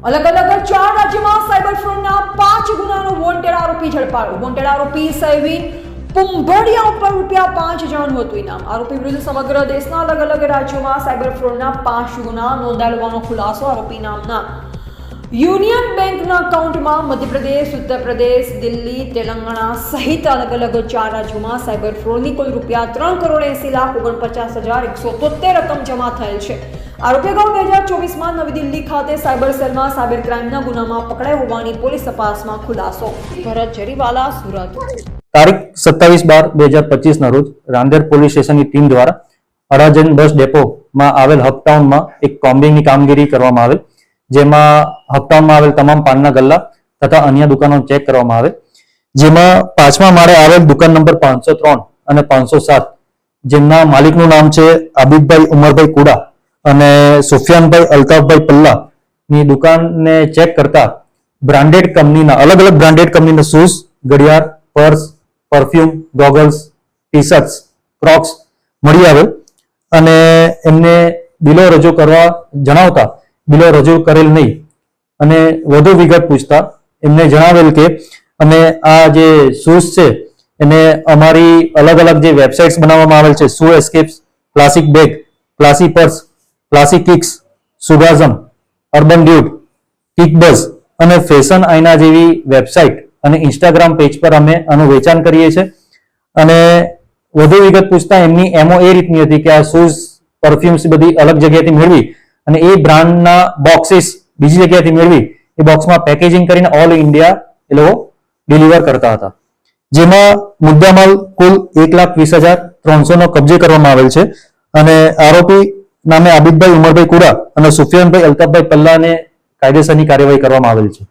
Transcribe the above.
अलग अलग 4 राज्यों में साइबर फ्रॉडना 5 गुनानो वोंटेड आरोपी झड़पायो। वोंटेड आरोपी सैविन पुंबड़िया पर ₹5,000 હતું ઇનામ। આરોપી વિરુદ્ધ સમગ્ર દેશના અલગ અલગ રાજ્યોમાં સાયબર ફ્રોડના 5 ગુના નોંધાયેલો ખુલાસો। આરોપી નામના यूनियन बैंक अकाउंट में मध्य प्रदेश, उत्तर प्रदेश, दिल्ली, तेलंगाना सहित अलग अलग 4 राज्यों में साइबर फ्रॉड की कुल ₹3,80,49,173 रकम जमा थયેલ છે। आरोपी अगाઉ 2024 में नवी दिल्ली खाते साइबर सेल में साइबर क्राइम गुना में पकड़ाया होवानी पुलिस तपास में खुलासो। भरत जरीवाला, सूरत। तारीख 27/12/2025 रोज रांदेर पोलीस स्टेशन की टीम द्वारा अडाजन बस डेपो में आवेल हकटाउन में एक कॉम्बिंग की कामगीरी करवामां आवेल, जेमां हकटाउन में आवेल तमाम पानना गल्ला तथा अन्य दुकानों चेक करवामां आवे। जेमां 5मा माळे आवेल दुकान नंबर 503 અને 507 જેમના માલિકનું નામ છે આબિદભાઈ ઉમરભાઈ કુડા અને સુફિયાનભાઈ અલ્તાફભાઈ પલ્લા ની દુકાનને ચેક કરતા બ્રાન્ડેડ કંપનીના અલગ અલગ બ્રાન્ડેડ કંપનીના શૂઝ, ઘડિયાળ, purse, perfume, goggles, T-shirts, Crocs મળી આવેલ અને એમને બિલો રજૂ કરવા જણાવતા બિલો રજૂ કરેલ નહીં અને વધુ વિગત પૂછતા એમને જણાવેલ કે અમે આ જે શૂઝ છે એને અમારી અલગ અલગ જે વેબસાઇટ્સ બનાવવામાં આવેલ છે, shoe escapes, classic bag, classy purse, classic kicks, સુગાઝમ, અર્બન ડ્યુડ, કિક બઝ અને ફેશન આઈના જેવી વેબસાઇટ અને ઇન્સ્ટાગ્રામ પેજ પર અમે આનું વેચાણ કરીએ છીએ અને વધુ વિગત પૂછતા એમની એમઓ એ રીતની હતી કે આ શૂઝ, પરફ્યુમ્સ બધી અલગ જગ્યાએથી મેળવી અને એ બ્રાન્ડના બોક્સીસ બીજી જગ્યાએથી મેળવી એ બોક્સમાં પેકેજિંગ કરીને ઓલ ઇન્ડિયા એ લોકો ડિલિવર કરતા હતા। જેમાં મુદ્દામાલ કુલ 1,20,300 નો કબજે કરવામાં આવેલ છે અને આરોપી નામે આબિદભાઈ ઉમરભાઈ કુડા અને સુફિયાનભાઈ અલ્તાફભાઈ પલ્લાને કાયદેસરની કાર્યવાહી કરવામાં આવેલ છે।